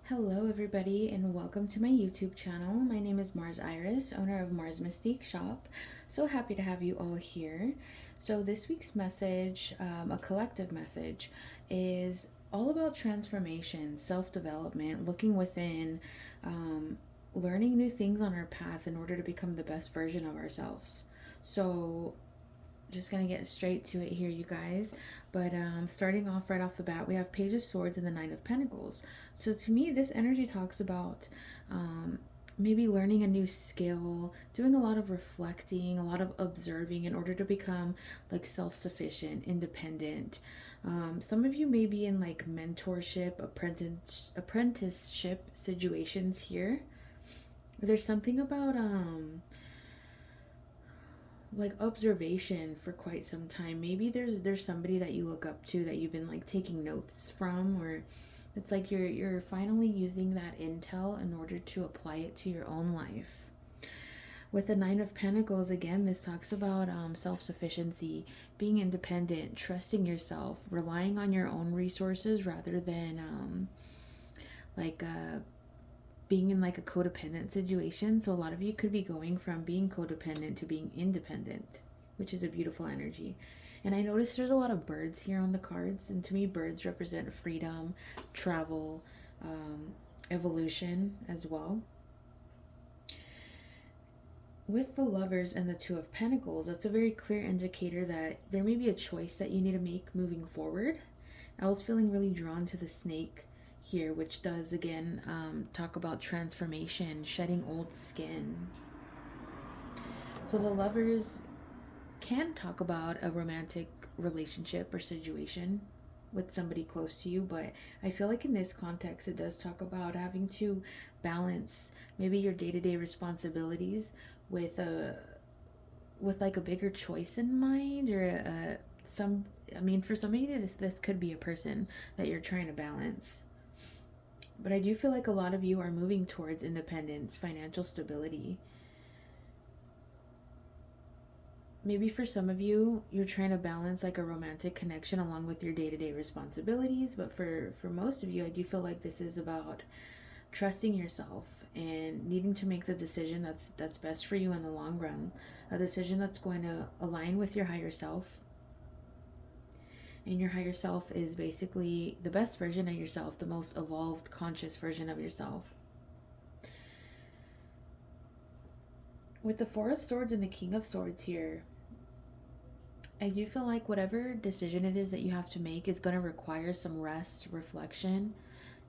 Hello everybody and welcome to my YouTube channel. My name is Mars Iris, owner of Mars Mystique Shop. So happy to have you all here. So this week's message, a collective message, is all about transformation, self-development, looking within, learning new things on our path in order to become the best version of ourselves. So just gonna get straight to it here, you guys. But starting off right off the bat, we have Page of Swords and the Nine of Pentacles. So to me, this energy talks about maybe learning a new skill, doing a lot of reflecting, a lot of observing in order to become like self-sufficient, independent. Some of you may be in like mentorship, apprenticeship situations here. There's something about like observation for quite some time. Maybe there's somebody that you look up to that you've been like taking notes from, or it's like you're finally using that intel in order to apply it to your own life. With the Nine of Pentacles, again, this talks about self-sufficiency, being independent, trusting yourself, relying on your own resources rather than like being in like a codependent situation. So a lot of you could be going from being codependent to being independent, which is a beautiful energy. And I noticed there's a lot of birds here on the cards, and to me birds represent freedom, travel, evolution as well. With the Lovers and the Two of Pentacles, that's a very clear indicator that there may be a choice that you need to make moving forward. I was feeling really drawn to the snake here, which does again talk about transformation, shedding old skin. So the Lovers can talk about a romantic relationship or situation with somebody close to you, but I feel like in this context it does talk about having to balance maybe your day-to-day responsibilities with like a bigger choice in mind, or some, I mean, for some of you this could be a person that you're trying to balance. But I do feel like a lot of you are moving towards independence, financial stability. Maybe for some of you, you're trying to balance like a romantic connection along with your day-to-day responsibilities. But for most of you, I do feel like this is about trusting yourself and needing to make the decision that's best for you in the long run. A decision that's going to align with your higher self. And your higher self is basically the best version of yourself, the most evolved, conscious version of yourself. With the Four of Swords and the King of Swords here, I do feel like whatever decision it is that you have to make is going to require some rest, reflection,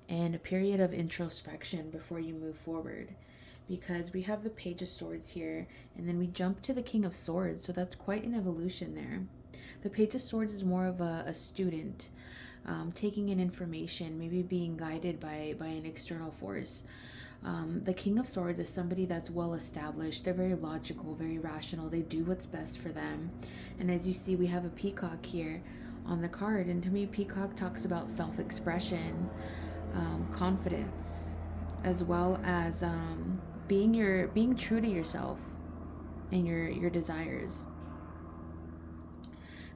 and a period of introspection before you move forward. Because we have the Page of Swords here, and then we jump to the King of Swords, so that's quite an evolution there. The Page of Swords is more of a student, taking in information, maybe being guided by an external force. The King of Swords is somebody that's well established. They're very logical, very rational. They do what's best for them. And as you see, we have a peacock here on the card. And to me, peacock talks about self-expression, confidence, as well as being true to yourself and your desires.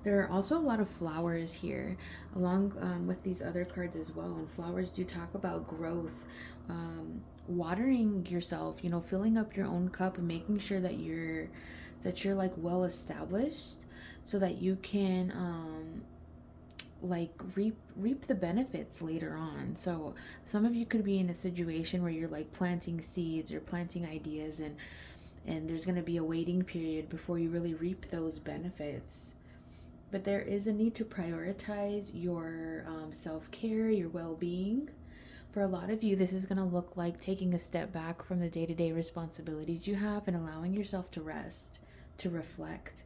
There are also a lot of flowers here, along with these other cards as well. And flowers do talk about growth, watering yourself, you know, filling up your own cup and making sure that you're like well established, so that you can like reap the benefits later on. So some of you could be in a situation where you're like planting seeds or planting ideas, and there's going to be a waiting period before you really reap those benefits. But there is a need to prioritize your self-care, your well-being. For a lot of you, this is going to look like taking a step back from the day-to-day responsibilities you have and allowing yourself to rest, to reflect,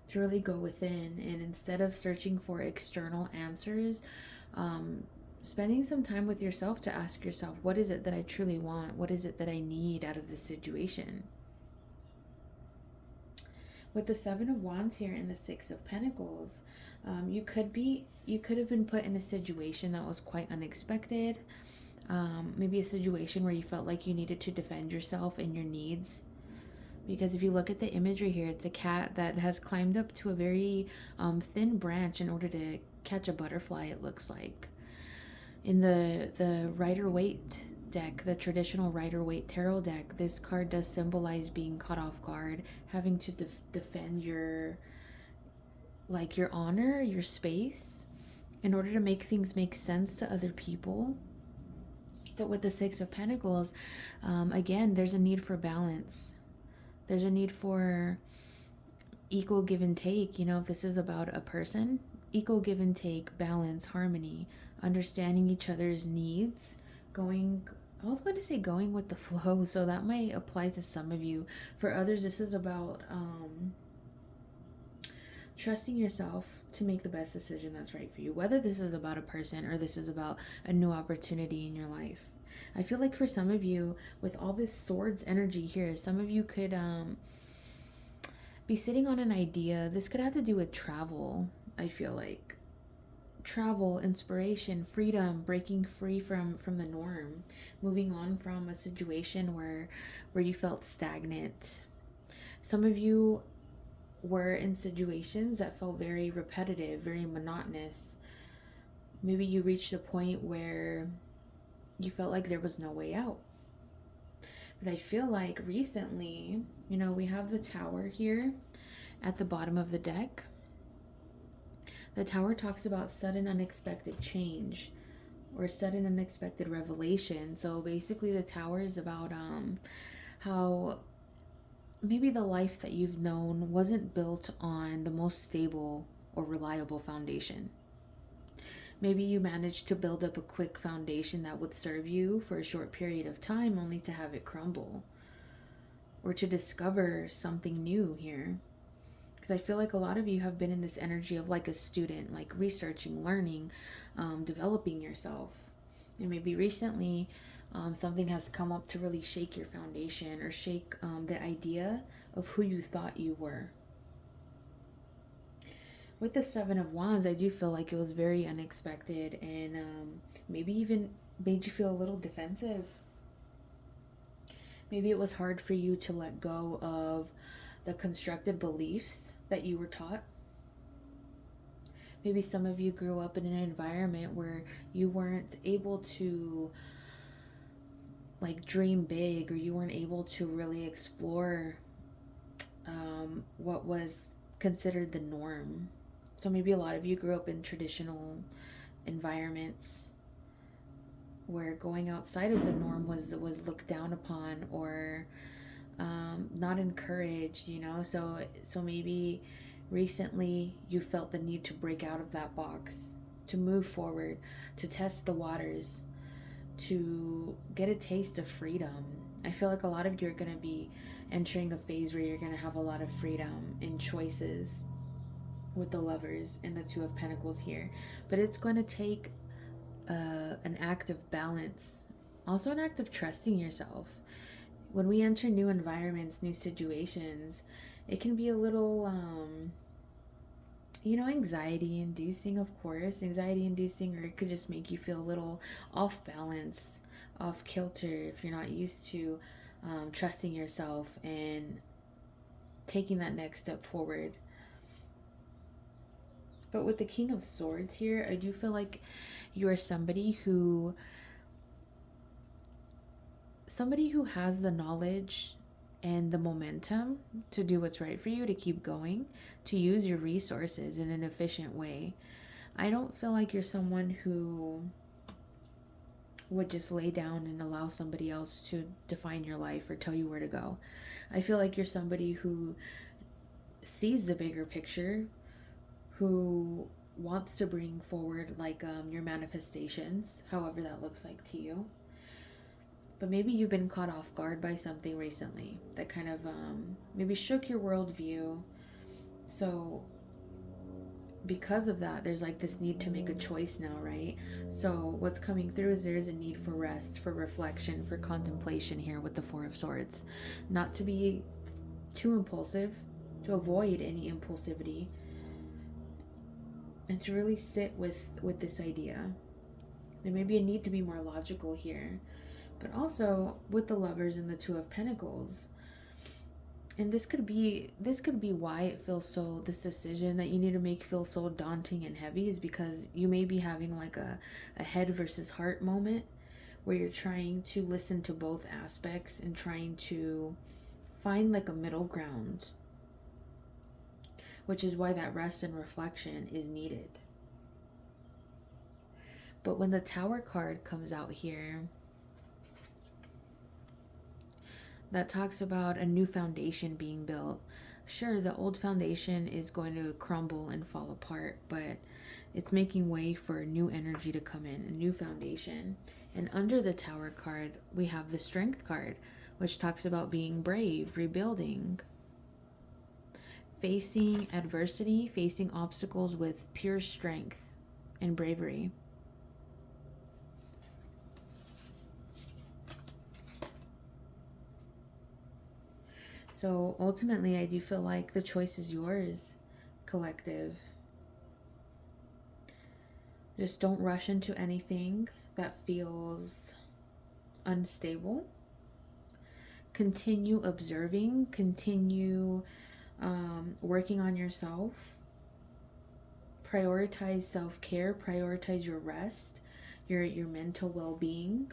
to really go within. And instead of searching for external answers, spending some time with yourself to ask yourself, what is it that I truly want? What is it that I need out of this situation? With the Seven of Wands here and the Six of Pentacles, you could have been put in a situation that was quite unexpected. Maybe a situation where you felt like you needed to defend yourself and your needs. Because if you look at the imagery here, it's a cat that has climbed up to a very thin branch in order to catch a butterfly, it looks like. In the Rider-Waite deck, the traditional Rider-Waite tarot deck, this card does symbolize being caught off guard, having to defend your, like, your honor, your space, in order to make things make sense to other people. But with the Six of Pentacles, again, there's a need for balance. There's a need for equal give and take. You know, if this is about a person, equal give and take, balance, harmony, understanding each other's needs, I was going to say going with the flow, so that might apply to some of you. For others, this is about trusting yourself to make the best decision that's right for you, whether this is about a person or this is about a new opportunity in your life. I feel like for some of you, with all this swords energy here, some of you could be sitting on an idea. This could have to do with travel. I feel like travel, inspiration, freedom, breaking free from the norm, moving on from a situation where you felt stagnant. Some of you were in situations that felt very repetitive, very monotonous. Maybe you reached a point where you felt like there was no way out. But I feel like recently, you know, we have the Tower here at the bottom of the deck. The Tower talks about sudden unexpected change or sudden unexpected revelation. So basically the Tower is about how maybe the life that you've known wasn't built on the most stable or reliable foundation. Maybe you managed to build up a quick foundation that would serve you for a short period of time, only to have it crumble, or to discover something new here. Because I feel like a lot of you have been in this energy of like a student, like researching, learning, developing yourself. And maybe recently something has come up to really shake your foundation, or shake the idea of who you thought you were. With the Seven of Wands, I do feel like it was very unexpected, and maybe even made you feel a little defensive. Maybe it was hard for you to let go of the constructed beliefs that you were taught. Maybe some of you grew up in an environment where you weren't able to like dream big, or you weren't able to really explore what was considered the norm. So maybe a lot of you grew up in traditional environments where going outside of the norm was looked down upon, or not encouraged, you know. So maybe recently you felt the need to break out of that box, to move forward, to test the waters, to get a taste of freedom. I feel like a lot of you are going to be entering a phase where you're going to have a lot of freedom in choices with the Lovers and the Two of Pentacles here. But it's going to take an act of balance, also an act of trusting yourself. When we enter new environments, new situations, it can be a little anxiety inducing, of course, anxiety inducing, or it could just make you feel a little off balance, off kilter, if you're not used to trusting yourself and taking that next step forward. But with the King of Swords here, I do feel like you are somebody who has the knowledge and the momentum to do what's right for you, to keep going, to use your resources in an efficient way. I don't feel like you're someone who would just lay down and allow somebody else to define your life or tell you where to go. I feel like you're somebody who sees the bigger picture, who wants to bring forward like your manifestations, however that looks like to you. But maybe you've been caught off guard by something recently that kind of maybe shook your worldview. So because of that, there's like this need to make a choice now, right? So what's coming through is there's a need for rest, for reflection, for contemplation here with the Four of Swords. Not to be too impulsive, to avoid any impulsivity, and to really sit with this idea. There may be a need to be more logical here. But also with the Lovers and the Two of Pentacles, and this could be why it feels so, this decision that you need to make feel so daunting and heavy, is because you may be having like a head versus heart moment, where you're trying to listen to both aspects and trying to find like a middle ground, which is why that rest and reflection is needed. But when the Tower card comes out here, that talks about a new foundation being built. Sure, the old foundation is going to crumble and fall apart, but it's making way for new energy to come in, a new foundation. And under the Tower card, we have the Strength card, which talks about being brave, rebuilding, facing adversity, facing obstacles with pure strength and bravery. So ultimately, I do feel like the choice is yours, collective. Just don't rush into anything that feels unstable. Continue observing, continue working on yourself. Prioritize self-care, prioritize your rest, your mental well-being.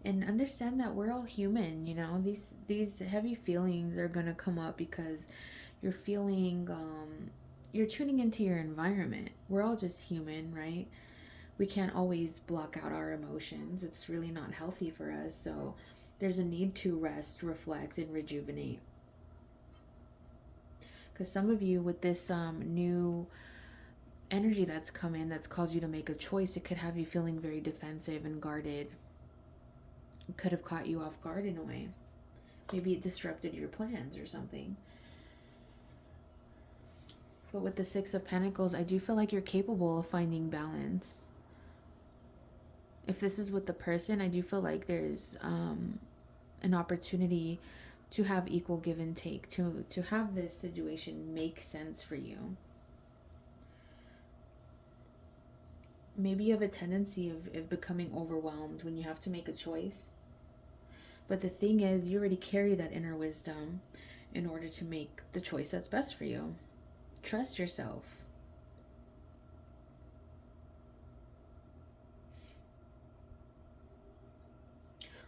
And understand that we're all human, you know. These heavy feelings are gonna come up because you're feeling you're tuning into your environment. We're all just human, right? We can't always block out our emotions. It's really not healthy for us. So there's a need to rest, reflect, and rejuvenate. Because some of you, with this new energy that's come in, that's caused you to make a choice, it could have you feeling very defensive and guarded. It could have caught you off guard in a way. Maybe it disrupted your plans or something. But with the Six of Pentacles, I do feel like you're capable of finding balance. If this is with the person, I do feel like there's an opportunity to have equal give and take, to have this situation make sense for you. Maybe you have a tendency of becoming overwhelmed when you have to make a choice. But the thing is, you already carry that inner wisdom in order to make the choice that's best for you. Trust yourself.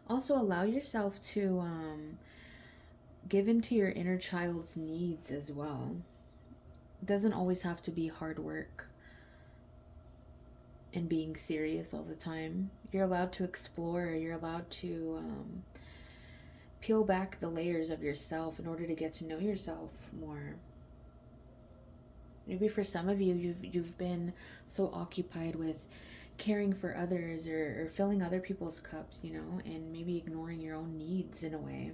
Also, allow yourself to give into your inner child's needs as well. It doesn't always have to be hard work and being serious all the time. You're allowed to explore. You're allowed to peel back the layers of yourself in order to get to know yourself more. Maybe for some of you, you've been so occupied with caring for others or filling other people's cups, you know, and maybe ignoring your own needs in a way.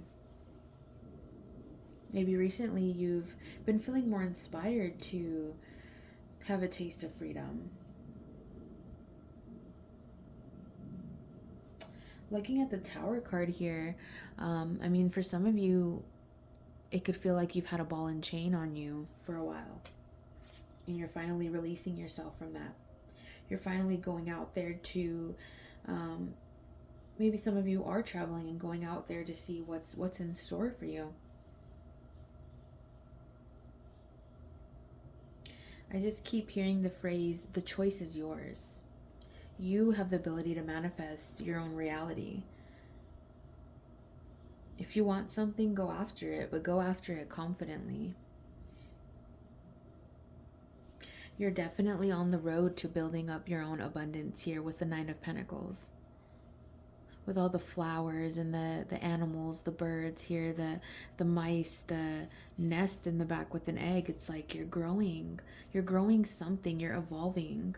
Maybe recently you've been feeling more inspired to have a taste of freedom. Looking at the Tower card here, I mean, for some of you, it could feel like you've had a ball and chain on you for a while. And you're finally releasing yourself from that. You're finally going out there to, maybe some of you are traveling and going out there to see what's in store for you. I just keep hearing the phrase, the choice is yours. You have the ability to manifest your own reality. If you want something, go after it, but go after it confidently. You're definitely on the road to building up your own abundance here with the Nine of Pentacles. With all the flowers and the animals, the birds here, the mice, the nest in the back with an egg. It's like you're growing something, you're evolving.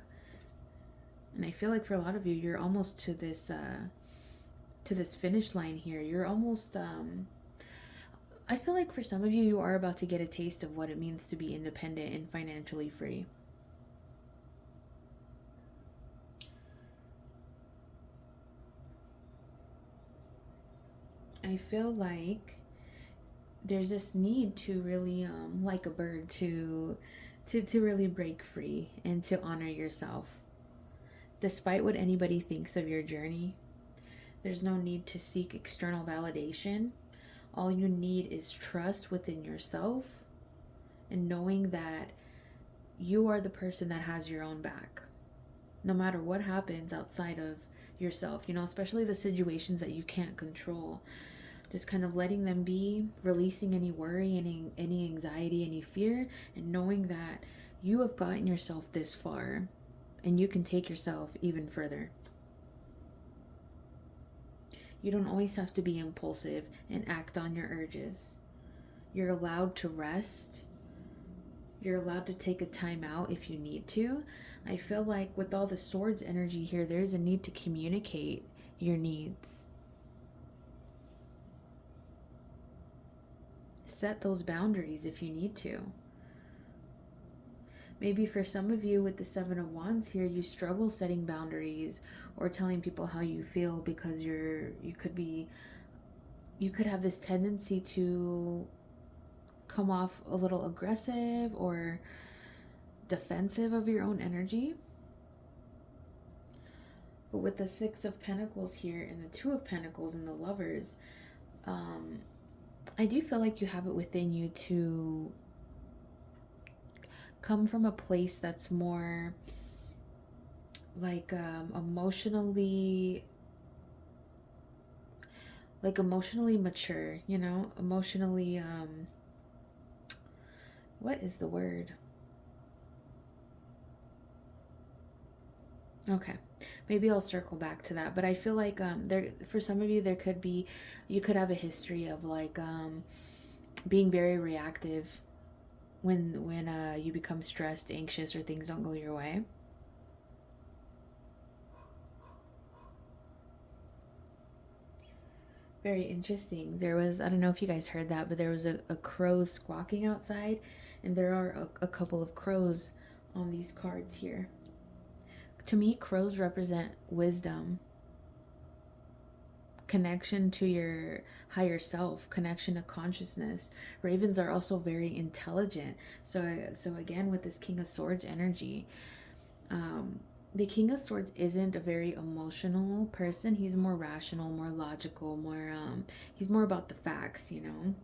And I feel like for a lot of you, you're almost to this finish line here. You're almost, I feel like for some of you, you are about to get a taste of what it means to be independent and financially free. I feel like there's this need to really, like a bird, to really break free and to honor yourself. Despite what anybody thinks of your journey, there's no need to seek external validation. All you need is trust within yourself and knowing that you are the person that has your own back. no matter what happens outside of yourself, you know, especially the situations that you can't control. Just kind of letting them be, releasing any worry, any anxiety, any fear, and knowing that you have gotten yourself this far and you can take yourself even further. You don't always have to be impulsive and act on your urges. You're allowed to rest. You're allowed to take a time out if you need to. I feel like with all the swords energy here, there's a need to communicate your needs. Set those boundaries if you need to. Maybe for some of you with the Seven of Wands here, you struggle setting boundaries or telling people how you feel because you could have this tendency to come off a little aggressive or defensive of your own energy. But with the Six of Pentacles here and the Two of Pentacles and the Lovers, I do feel like you have it within you to come from a place that's more like emotionally mature, you know, emotionally what is the word? Okay, maybe I'll circle back to that. But I feel like there, for some of you, you could have a history of like being very reactive when you become stressed, anxious, or things don't go your way. Very interesting. There was, I don't know if you guys heard that, but there was a crow squawking outside, and there are a couple of crows on these cards here. To me, crows represent wisdom, connection to your higher self, connection to consciousness. Ravens are also very intelligent. So again, with this King of Swords energy, the King of Swords isn't a very emotional person. He's more rational, more logical, more he's more about the facts, you know.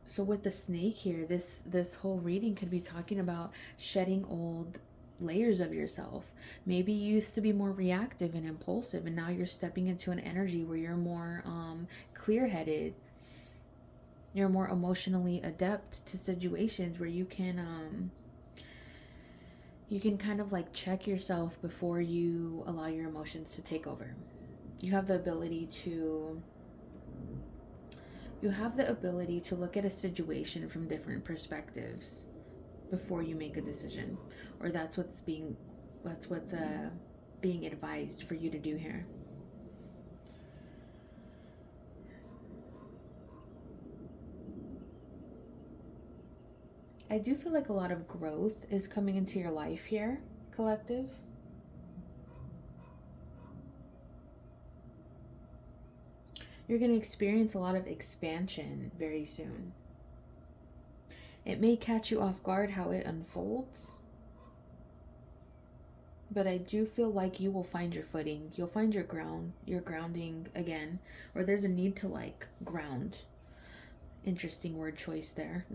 So with the snake here, this whole reading could be talking about shedding old layers of yourself. Maybe you used to be more reactive and impulsive, and now you're stepping into an energy where you're more clear-headed. You're more emotionally adept to situations where you can kind of like check yourself before you allow your emotions to take over. You have the ability to look at a situation from different perspectives before you make a decision, or that's what's being advised for you to do here. I do feel like a lot of growth is coming into your life here, collective. You're going to experience a lot of expansion very soon. It may catch you off guard how it unfolds, but I do feel like you will find your footing. You'll find your grounding again, or there's a need to like ground. Interesting word choice there.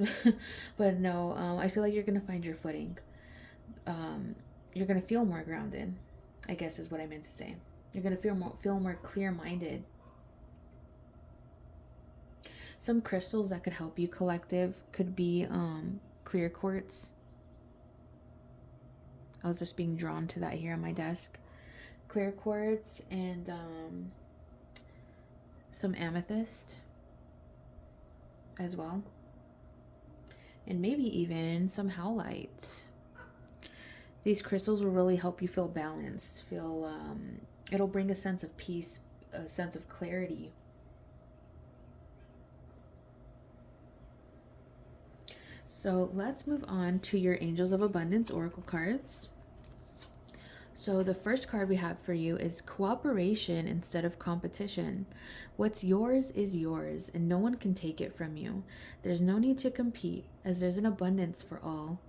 But no, I feel like you're going to find your footing. You're going to feel more grounded, I guess is what I meant to say. You're going to feel more clear-minded. Some crystals that could help you, collective, could be clear quartz. I was just being drawn to that here on my desk. Clear quartz and some amethyst as well. And maybe even some howlites. These crystals will really help you feel balanced. It'll bring a sense of peace, a sense of clarity. So let's move on to your Angels of Abundance Oracle cards. So the first card we have for you is cooperation instead of competition. What's yours is yours, and no one can take it from you. There's no need to compete, as there's an abundance for all.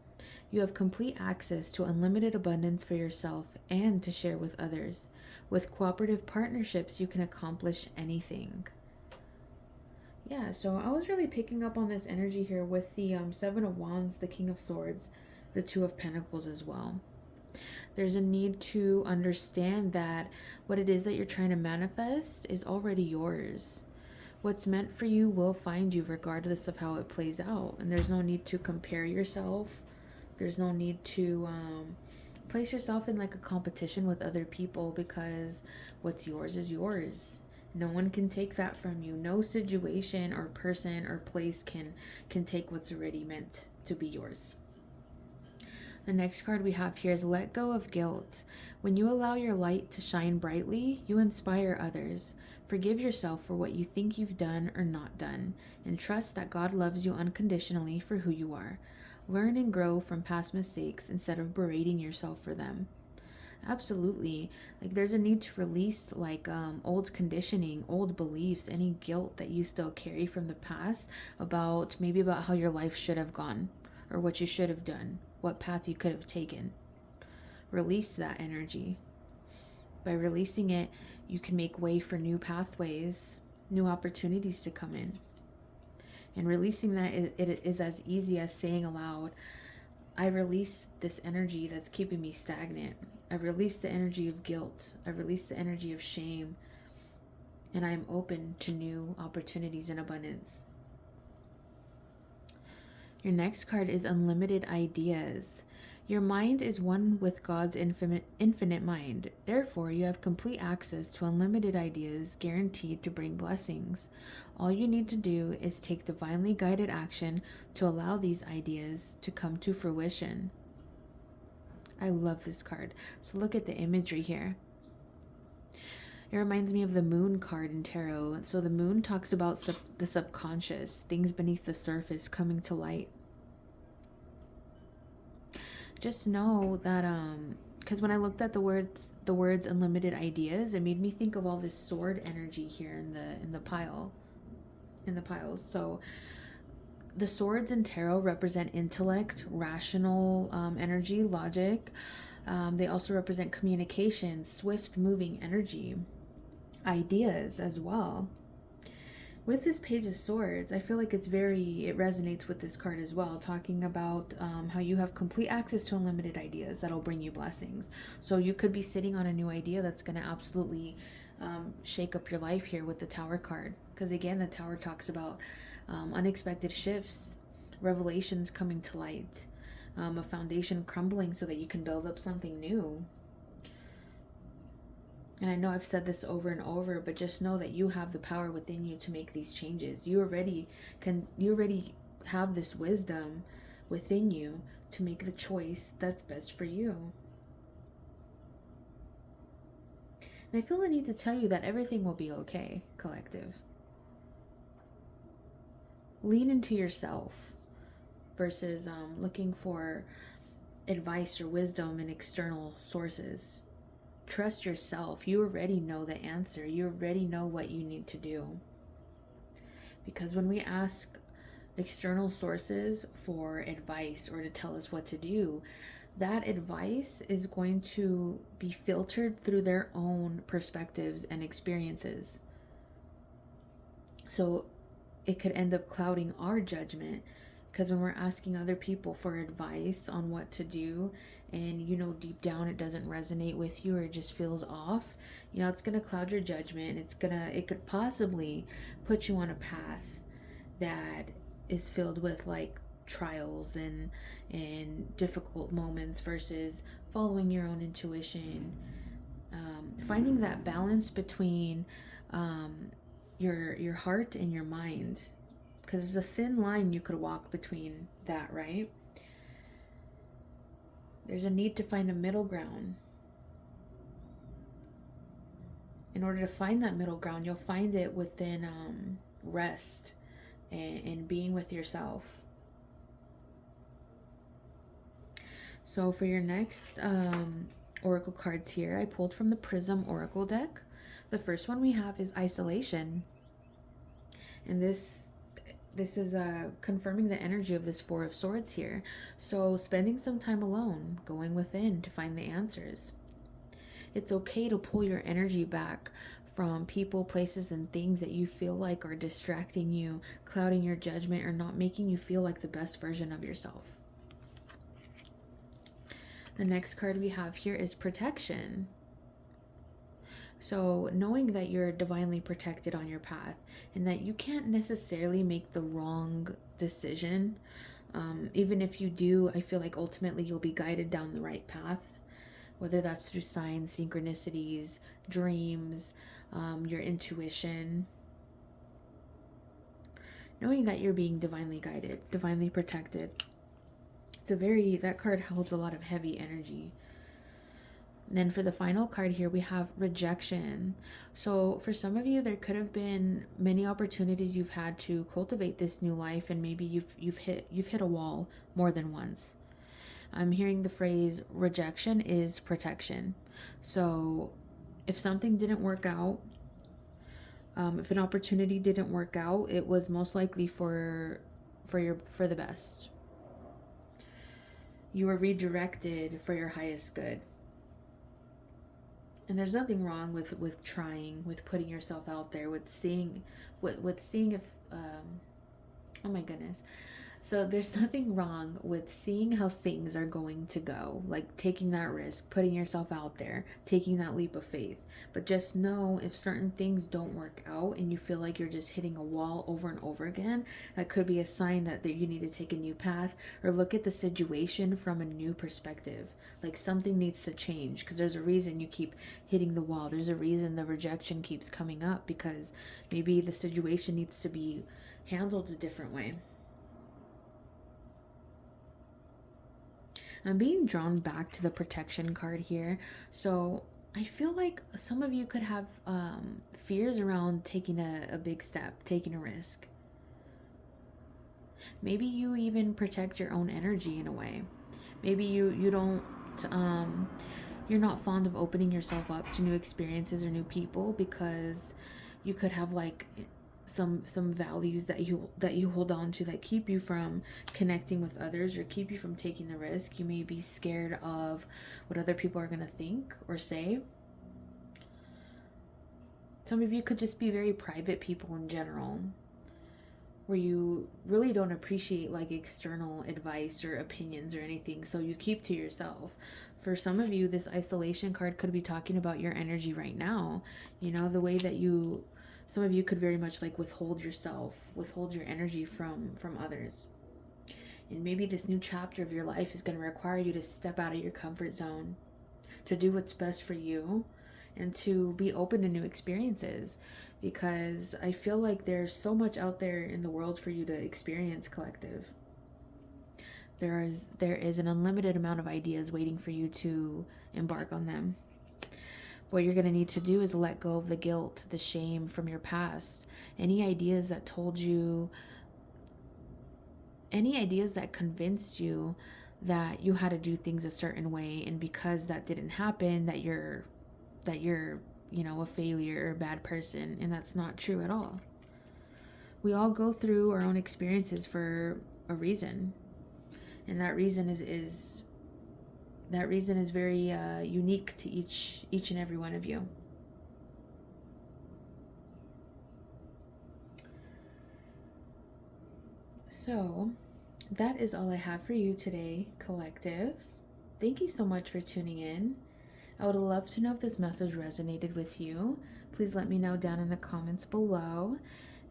You have complete access to unlimited abundance for yourself and to share with others. With cooperative partnerships, you can accomplish anything. Yeah, so I was really picking up on this energy here with the Seven of Wands, the King of Swords, the Two of Pentacles as well. There's a need to understand that what it is that you're trying to manifest is already yours. What's meant for you will find you regardless of how it plays out. And there's no need to compare yourself. There's no need to place yourself in like a competition with other people, because what's yours is yours. No one can take that from you. No situation or person or place can take what's already meant to be yours. The next card we have here is Let Go of Guilt. When you allow your light to shine brightly, you inspire others. Forgive yourself for what you think you've done or not done, and trust that God loves you unconditionally for who you are. Learn and grow from past mistakes instead of berating yourself for them. Absolutely. Like, there's a need to release like old conditioning, old beliefs, any guilt that you still carry from the past about how your life should have gone or what you should have done, what path you could have taken. Release that energy. By releasing it, you can make way for new pathways, new opportunities to come in. And releasing that, it is as easy as saying aloud, I release this energy that's keeping me stagnant. I release the energy of guilt. I release the energy of shame. And I am open to new opportunities and abundance. Your next card is Unlimited Ideas. Your mind is one with God's infinite mind. Therefore, you have complete access to unlimited ideas guaranteed to bring blessings. All you need to do is take divinely guided action to allow these ideas to come to fruition. I love this card. So look at the imagery here. It reminds me of the moon card in tarot. So the moon talks about the subconscious, things beneath the surface coming to light. Just know that because when I looked at the words unlimited ideas, it made me think of all this sword energy here in the piles. So the swords in tarot represent intellect, rational energy, logic. They also represent communication, swift moving energy, ideas as well. With this Page of Swords, I feel like it resonates with this card as well, talking about how you have complete access to unlimited ideas that'll bring you blessings. So you could be sitting on a new idea that's going to absolutely shake up your life here with the Tower card. Because again, the Tower talks about unexpected shifts, revelations coming to light, a foundation crumbling so that you can build up something new. And I know I've said this over and over, but just know that you have the power within you to make these changes. You already have this wisdom within you to make the choice that's best for you. And I feel the need to tell you that everything will be okay, collective. Lean into yourself versus looking for advice or wisdom in external sources. Trust yourself. You already know the answer. You already know what you need to do. Because when we ask external sources for advice or to tell us what to do, that advice is going to be filtered through their own perspectives and experiences. So it could end up clouding our judgment, because when we're asking other people for advice on what to do, and deep down it doesn't resonate with you or it just feels off, it's going to cloud your judgment. It could possibly put you on a path that is filled with like trials and difficult moments versus following your own intuition. Finding that balance between your heart and your mind, because there's a thin line you could walk between that, right? There's a need to find a middle ground. In order to find that middle ground, you'll find it within rest and being with yourself. So for your next oracle cards here, I pulled from the Prism Oracle deck. The first one we have is Isolation. And this is confirming the energy of this Four of Swords here. So spending some time alone, going within to find the answers. It's okay to pull your energy back from people, places, and things that you feel like are distracting you, clouding your judgment, or not making you feel like the best version of yourself. The next card we have here is protection. So, knowing that you're divinely protected on your path and that you can't necessarily make the wrong decision. Even if you do, I feel like ultimately you'll be guided down the right path, whether that's through signs, synchronicities, dreams, your intuition. Knowing that you're being divinely guided, divinely protected. That card holds a lot of heavy energy. And then for the final card here, we have rejection. So for some of you, there could have been many opportunities you've had to cultivate this new life, and maybe you've hit a wall more than once. I'm hearing the phrase rejection is protection. So if something didn't work out, if an opportunity didn't work out, it was most likely for the best. You were redirected for your highest good. And there's nothing wrong with trying, with putting yourself out there, with seeing if oh my goodness. So there's nothing wrong with seeing how things are going to go, like taking that risk, putting yourself out there, taking that leap of faith. But just know if certain things don't work out and you feel like you're just hitting a wall over and over again, that could be a sign that you need to take a new path or look at the situation from a new perspective. Like something needs to change because there's a reason you keep hitting the wall. There's a reason the rejection keeps coming up, because maybe the situation needs to be handled a different way. I'm being drawn back to the protection card here. So I feel like some of you could have fears around taking a big step, taking a risk. Maybe you even protect your own energy in a way. Maybe you don't, you're not fond of opening yourself up to new experiences or new people because you could have like some values that you hold on to that keep you from connecting with others or keep you from taking the risk. You may be scared of what other people are going to think or say. Some of you could just be very private people in general, where you really don't appreciate like external advice or opinions or anything, so you keep to yourself. For some of you, this isolation card could be talking about your energy right now. The way that some of you could very much like withhold your energy from others. And maybe this new chapter of your life is going to require you to step out of your comfort zone, to do what's best for you, and to be open to new experiences, because I feel like there's so much out there in the world for you to experience, collective. There is an unlimited amount of ideas waiting for you to embark on them. What you're going to need to do is let go of the guilt, the shame from your past. Any ideas that convinced you that you had to do things a certain way, and because that didn't happen, that you're a failure or a bad person, and that's not true at all. We all go through our own experiences for a reason, and that reason is very unique to each and every one of you. So that is all I have for you today, collective. Thank you so much for tuning in. I would love to know if this message resonated with you. Please let me know down in the comments below.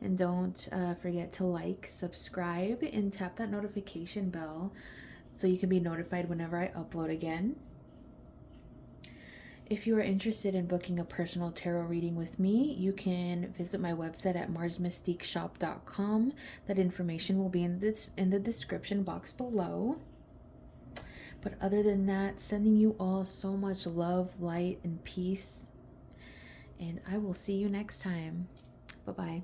And don't forget to like, subscribe, and tap that notification bell so you can be notified whenever I upload again. If you are interested in booking a personal tarot reading with me, you can visit my website at marsmystiqueshop.com. That information will be in the description box below. But other than that, sending you all so much love, light, and peace. And I will see you next time. Bye-bye.